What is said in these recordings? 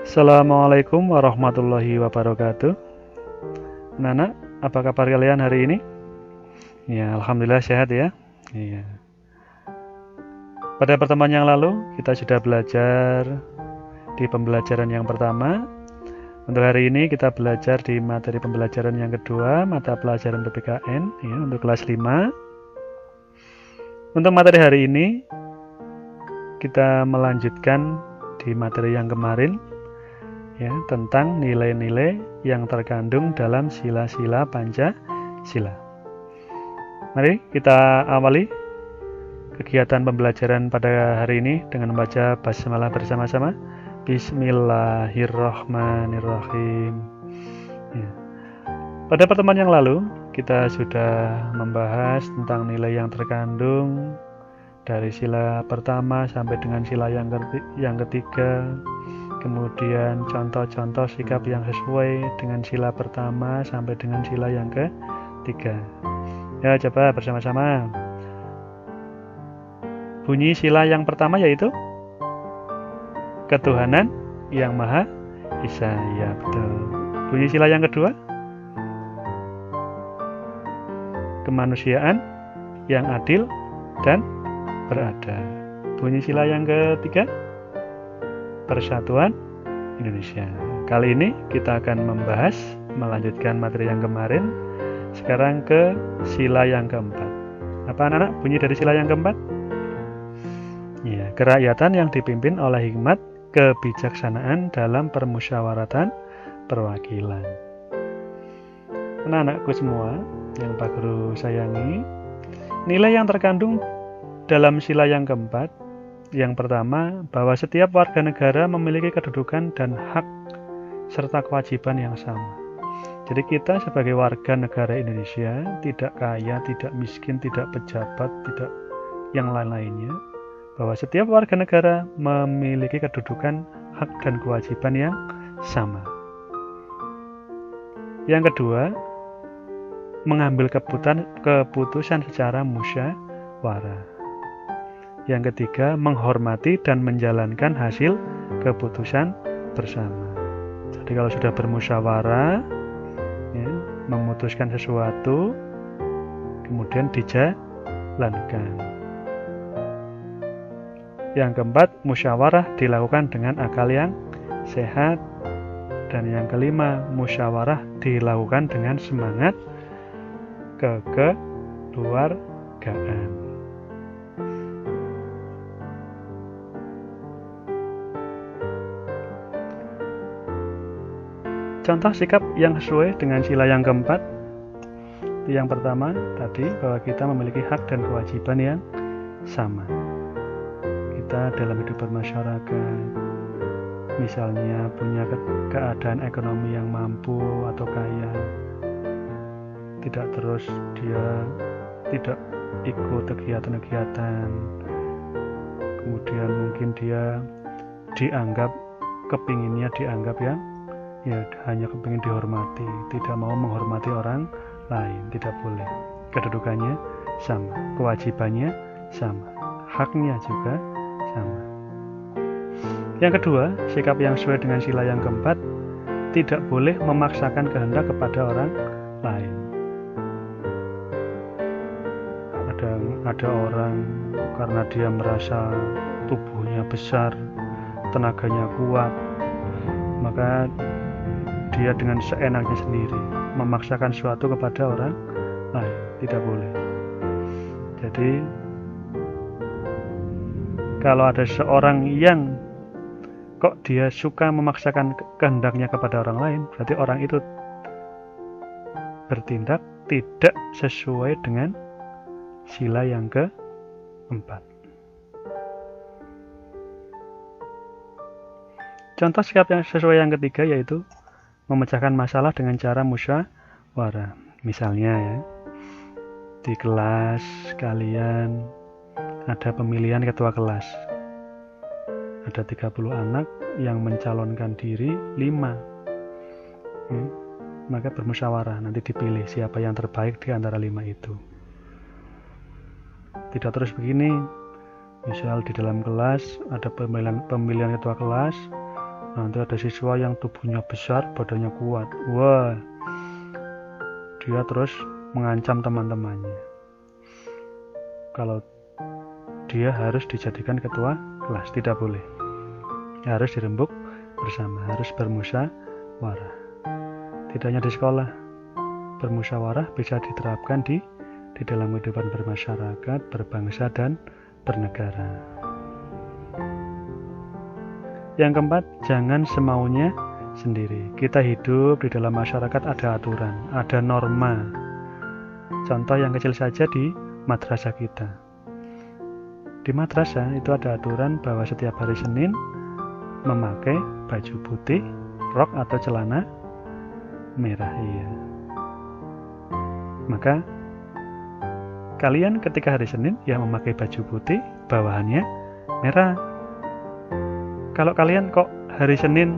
Assalamualaikum warahmatullahi wabarakatuh. Nana, apa kabar kalian hari ini? Ya, alhamdulillah sehat ya. Iya. Pada pertemuan yang lalu kita sudah belajar di pembelajaran yang pertama. Untuk hari ini kita belajar di materi pembelajaran yang kedua, mata pelajaran PPKN ya, untuk kelas 5. Untuk materi hari ini kita melanjutkan di materi yang kemarin ya, tentang nilai-nilai yang terkandung dalam sila-sila Pancasila. Mari kita awali kegiatan pembelajaran pada hari ini dengan membaca basmalah bersama-sama. Bismillahirrahmanirrahim. Ya. Pada pertemuan yang lalu kita sudah membahas tentang nilai yang terkandung dari sila pertama sampai dengan sila yang ketiga. Kemudian contoh-contoh sikap yang sesuai dengan sila pertama sampai dengan sila yang ketiga. Ya, coba bersama-sama. Bunyi sila yang pertama yaitu ketuhanan yang Maha Esa. Ya, betul. Bunyi sila yang kedua kemanusiaan yang adil dan beradab. Bunyi sila yang ketiga Persatuan Indonesia. Kali ini kita akan melanjutkan materi yang kemarin. Sekarang ke sila yang keempat. Apa anak-anak bunyi dari sila yang keempat? Ya, kerakyatan yang dipimpin oleh hikmat kebijaksanaan dalam permusyawaratan perwakilan. Anak-anakku semua yang Pak Guru sayangi, nilai yang terkandung dalam sila yang keempat, yang pertama, bahwa setiap warga negara memiliki kedudukan dan hak serta kewajiban yang sama. Jadi kita sebagai warga negara Indonesia tidak kaya, tidak miskin, tidak pejabat, tidak yang lain-lainnya, bahwa setiap warga negara memiliki kedudukan, hak dan kewajiban yang sama. Yang kedua, mengambil keputusan secara musyawarah. Yang ketiga, menghormati dan menjalankan hasil keputusan bersama. Jadi kalau sudah bermusyawarah, ya, memutuskan sesuatu, kemudian dijalankan. Yang keempat, musyawarah dilakukan dengan akal yang sehat. Dan yang kelima, musyawarah dilakukan dengan semangat kekeluargaan. Contoh sikap yang sesuai dengan sila yang keempat. Yang pertama tadi, bahwa kita memiliki hak dan kewajiban yang sama. Kita dalam hidup bermasyarakat, misalnya punya keadaan ekonomi yang mampu atau kaya, tidak terus dia tidak ikut kegiatan-kegiatan, kemudian mungkin dia kepinginnya dianggap yang hanya kepingin dihormati, tidak mau menghormati orang lain, tidak boleh. Kedudukannya sama, kewajibannya sama, haknya juga sama. Yang kedua, sikap yang sesuai dengan sila yang keempat, tidak boleh memaksakan kehendak kepada orang lain. Ada orang karena dia merasa tubuhnya besar, tenaganya kuat, maka dia dengan seenaknya sendiri memaksakan sesuatu kepada orang lain, tidak boleh. Jadi kalau ada seorang yang kok dia suka memaksakan kehendaknya kepada orang lain, berarti orang itu bertindak tidak sesuai dengan sila yang keempat. Contoh sikap yang sesuai yang ketiga yaitu memecahkan masalah dengan cara musyawarah. Misalnya ya, di kelas kalian ada pemilihan ketua kelas. Ada 30 anak yang mencalonkan diri 5. Maka bermusyawarah, nanti dipilih siapa yang terbaik di antara 5 itu. Tidak terus begini, misal di dalam kelas ada pemilihan ketua kelas, Nanti ada siswa yang tubuhnya besar, badannya kuat. Wah, dia terus mengancam teman-temannya. Kalau dia harus dijadikan ketua kelas, tidak boleh. Harus dirembuk bersama, harus bermusyawarah. Tidak hanya di sekolah, bermusyawarah bisa diterapkan di dalam kehidupan bermasyarakat, berbangsa, dan bernegara. Yang keempat, jangan semaunya sendiri. Kita hidup di dalam masyarakat, ada aturan, ada norma. Contoh yang kecil saja di madrasah kita. Di madrasah itu ada aturan bahwa setiap hari Senin memakai baju putih, rok atau celana merah. Iya. Maka kalian ketika hari Senin ya memakai baju putih, bawahannya merah. Kalau kalian kok hari Senin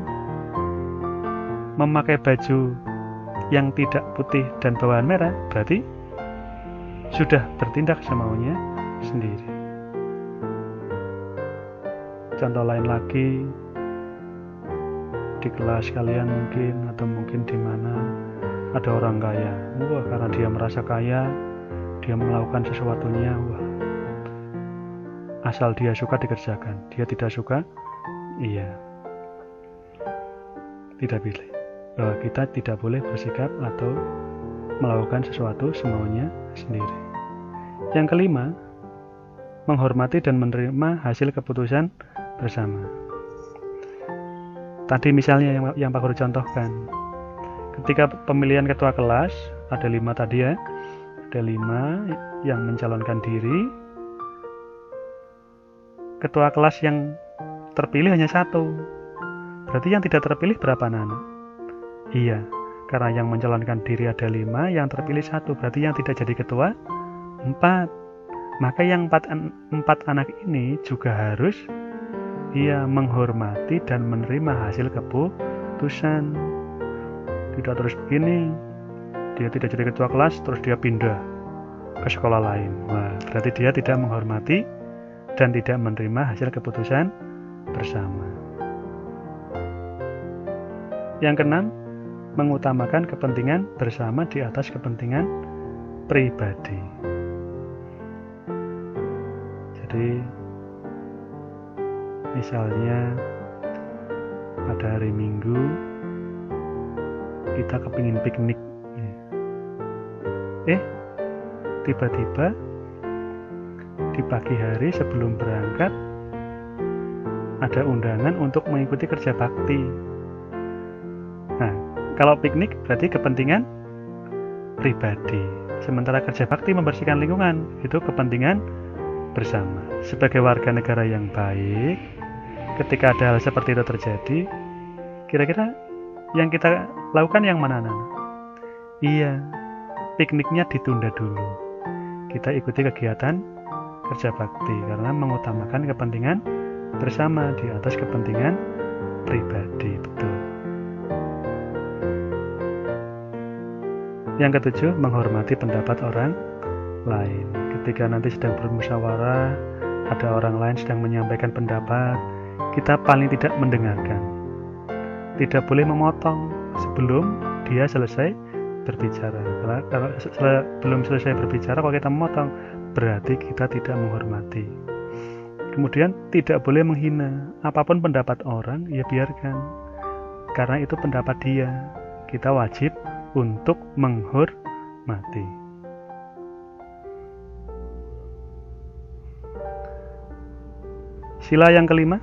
memakai baju yang tidak putih dan bawahan merah, berarti sudah bertindak semaunya sendiri. Contoh lain lagi, di kelas kalian mungkin, atau mungkin di mana ada orang kaya. Wah, karena dia merasa kaya, dia melakukan sesuatunya, wah, asal dia suka dikerjakan. Dia tidak suka, iya, tidak boleh. Bahwa kita tidak boleh bersikap atau melakukan sesuatu semaunya sendiri. Yang kelima, menghormati dan menerima hasil keputusan bersama. Tadi misalnya yang Pak Guru contohkan, ketika pemilihan ketua kelas ada 5 tadi ya, ada 5 yang mencalonkan diri. Ketua kelas yang terpilih hanya 1, berarti yang tidak terpilih berapa anak? Iya, karena yang mencalonkan diri ada 5, yang terpilih 1, berarti yang tidak jadi ketua 4. Maka yang 4 anak ini juga harus menghormati dan menerima hasil keputusan. Tidak terus begini, dia tidak jadi ketua kelas terus dia pindah ke sekolah lain. Wah, berarti dia tidak menghormati dan tidak menerima hasil keputusan bersama. Yang keenam, mengutamakan kepentingan bersama di atas kepentingan pribadi. Jadi misalnya pada hari Minggu kita kepingin piknik, tiba-tiba di pagi hari sebelum berangkat ada undangan untuk mengikuti kerja bakti. Nah, kalau piknik berarti kepentingan pribadi, sementara kerja bakti membersihkan lingkungan itu kepentingan bersama. Sebagai warga negara yang baik, ketika ada hal seperti itu terjadi, kira-kira yang kita lakukan yang mana, Nana? Iya, pikniknya ditunda dulu. Kita ikuti kegiatan kerja bakti karena mengutamakan kepentingan bersama di atas kepentingan pribadi. Betul. Yang ketujuh, menghormati pendapat orang lain. Ketika nanti sedang bermusyawarah, ada orang lain sedang menyampaikan pendapat, kita paling tidak mendengarkan. Tidak boleh memotong sebelum dia selesai berbicara. Kalau belum selesai berbicara, kalau kita memotong, berarti kita tidak menghormati. Kemudian tidak boleh menghina. Apapun pendapat orang, ya biarkan. Karena itu pendapat dia. Kita wajib untuk menghormati. Sila yang kelima,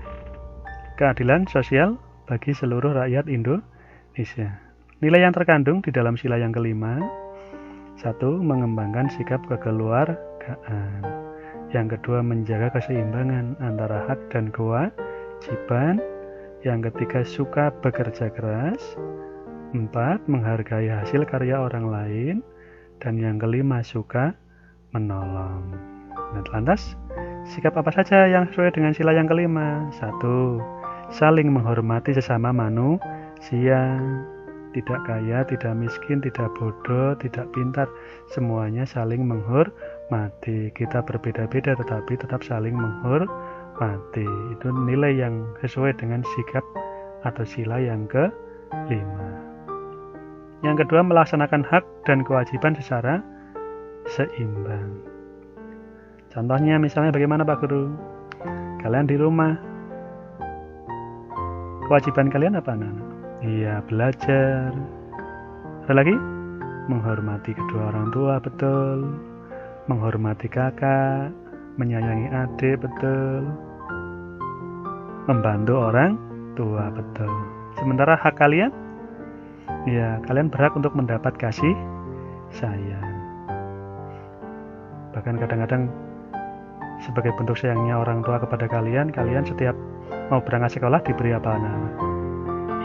keadilan sosial bagi seluruh rakyat Indonesia. Nilai yang terkandung di dalam sila yang kelima: 1. Mengembangkan sikap kekeluargaan. Yang kedua, menjaga keseimbangan antara hak dan kewajiban. Yang ketiga, suka bekerja keras. 4. Menghargai hasil karya orang lain. Dan yang kelima, suka menolong. Lantas, sikap apa saja yang sesuai dengan sila yang kelima? 1. Saling menghormati sesama manusia. Tidak kaya, tidak miskin, tidak bodoh, tidak pintar. Semuanya saling menghormati. Kita berbeda-beda tetapi tetap saling menghormati. Itu nilai yang sesuai dengan sikap atau sila yang kelima. Yang kedua, melaksanakan hak dan kewajiban secara seimbang. Contohnya misalnya bagaimana Pak Guru? Kalian di rumah, kewajiban kalian apa anak-anak? Iya, belajar. Ada lagi? Menghormati kedua orang tua, betul. Menghormati kakak, menyayangi adik, betul. Membantu orang tua, betul. Sementara hak kalian? Ya, kalian berhak untuk mendapat kasih sayang. Bahkan kadang-kadang sebagai bentuk sayangnya orang tua kepada kalian, kalian setiap mau berangkat sekolah diberi apa anak-anak?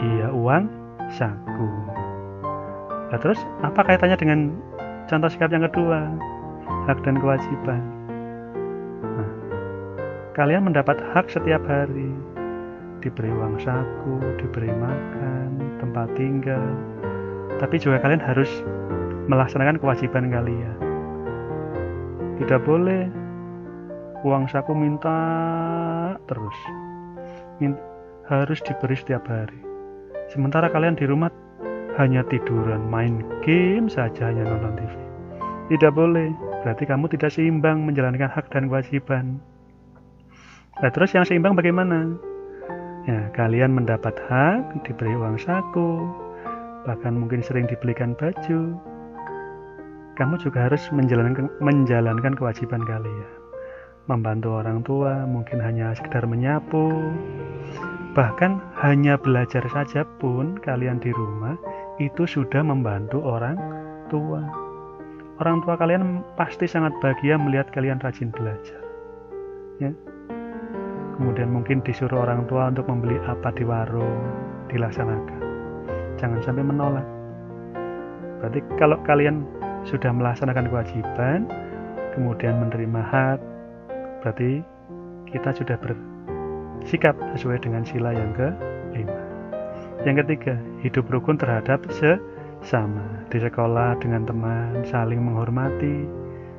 Iya, uang saku. Nah, terus apa kaitannya dengan contoh sikap yang kedua, hak dan kewajiban? Nah, kalian mendapat hak setiap hari, diberi uang saku, diberi makan, tempat tinggal, tapi juga kalian harus melaksanakan kewajiban kalian. Tidak boleh uang saku minta terus, harus diberi setiap hari. Sementara kalian di rumah hanya tiduran, main game saja, hanya nonton TV. Tidak boleh, berarti kamu tidak seimbang menjalankan hak dan kewajiban. Nah, terus yang seimbang bagaimana? Ya, kalian mendapat hak, diberi uang saku, bahkan mungkin sering dibelikan baju. Kamu juga harus menjalankan kewajiban kalian. Membantu orang tua, mungkin hanya sekedar menyapu. Bahkan hanya belajar saja pun kalian di rumah itu sudah membantu orang tua. Orang tua kalian pasti sangat bahagia melihat kalian rajin belajar. Ya. Kemudian mungkin disuruh orang tua untuk membeli apa di warung, dilaksanakan. Jangan sampai menolak. Berarti kalau kalian sudah melaksanakan kewajiban, kemudian menerima hak, berarti kita sudah bersikap sesuai dengan sila yang kelima. Yang ketiga, hidup rukun terhadap sesama. Di sekolah dengan teman, saling menghormati,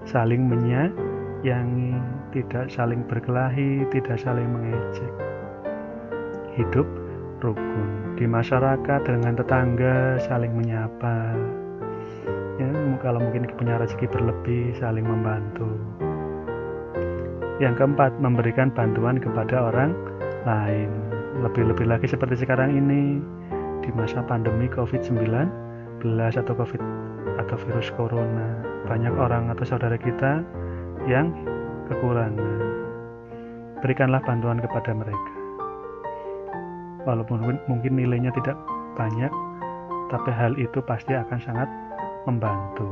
saling menyayangi, tidak saling berkelahi, tidak saling mengejek. Hidup rukun. Di masyarakat dengan tetangga, saling menyapa. Ya, kalau mungkin punya rezeki berlebih, saling membantu. Yang keempat, memberikan bantuan kepada orang lain. Lebih-lebih lagi seperti sekarang ini di masa pandemi COVID-19 atau virus corona, banyak orang atau saudara kita yang kekurangan. Berikanlah bantuan kepada mereka. Walaupun mungkin nilainya tidak banyak, tapi hal itu pasti akan sangat membantu.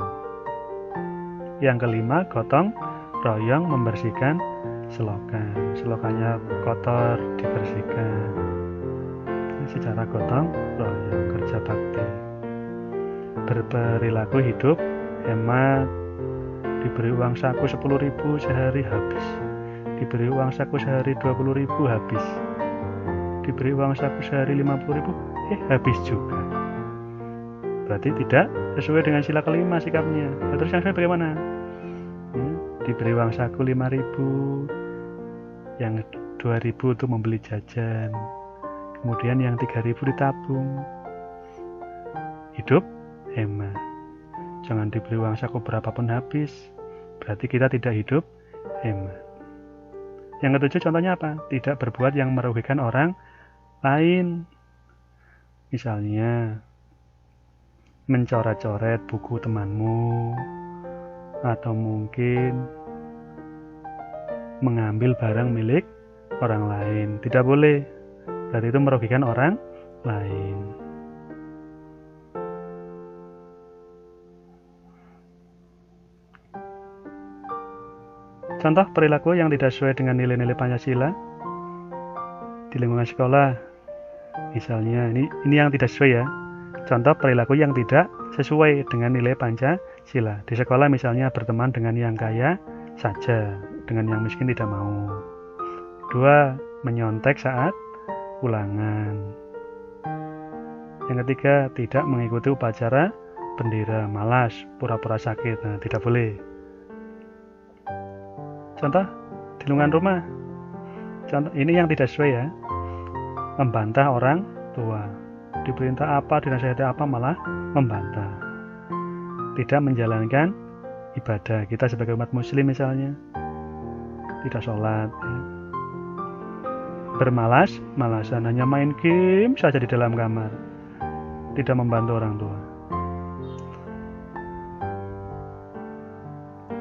Yang kelima, gotong royong membersihkan selokan. Selokannya kotor, dibersihkan. Secara gotong royong, kerja bakti. Berperilaku hidup hemat. Diberi uang saku 10.000 sehari habis. Diberi uang saku sehari 20.000 habis. Diberi uang saku sehari 50.000 habis juga. Berarti tidak sesuai dengan sila kelima sikapnya. Nah, terus yang saya bagaimana? Diberi uang saku 5.000, yang 2.000 untuk membeli jajan, kemudian yang 3.000 ditabung. Hidup hemat. Jangan diberi uang saku berapapun habis, berarti kita tidak hidup hemat. Yang ketujuh, contohnya apa? Tidak berbuat yang merugikan orang lain. Misalnya mencoret-coret buku temanmu, atau mungkin mengambil barang milik orang lain. Tidak boleh, berarti itu merugikan orang lain. Contoh perilaku yang tidak sesuai dengan nilai-nilai Pancasila di lingkungan sekolah. Misalnya ini yang tidak sesuai ya. Contoh perilaku yang tidak sesuai dengan nilai Pancasila. Di sekolah misalnya berteman dengan yang kaya saja, dengan yang miskin tidak mau. Kedua, menyontek saat ulangan. Yang ketiga, tidak mengikuti upacara bendera, malas, pura-pura sakit. Nah, tidak boleh. Contoh di lingkungan rumah. Contoh ini yang tidak sesuai ya. Membantah orang tua. Diperintah apa, dinasihati apa, malah membantah. Tidak menjalankan ibadah. Kita sebagai umat muslim misalnya, tidak sholat, ya. Bermalas-malasan, hanya main game saja di dalam kamar, tidak membantu orang tua.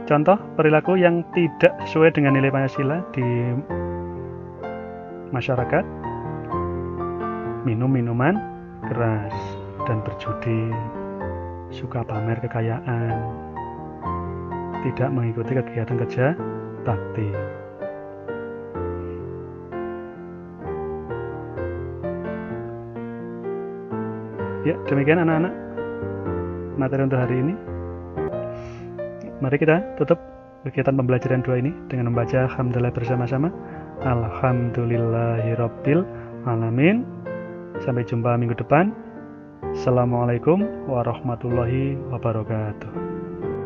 Contoh perilaku yang tidak sesuai dengan nilai Pancasila di masyarakat: minum minuman keras dan berjudi, suka pamer kekayaan, tidak mengikuti kegiatan kerja bakti. Ya, demikian anak-anak materi untuk hari ini. Mari kita tutup kegiatan pembelajaran 2 ini dengan membaca alhamdulillah bersama-sama. Alhamdulillahirabbil alamin. Sampai jumpa minggu depan. Assalamualaikum warahmatullahi wabarakatuh.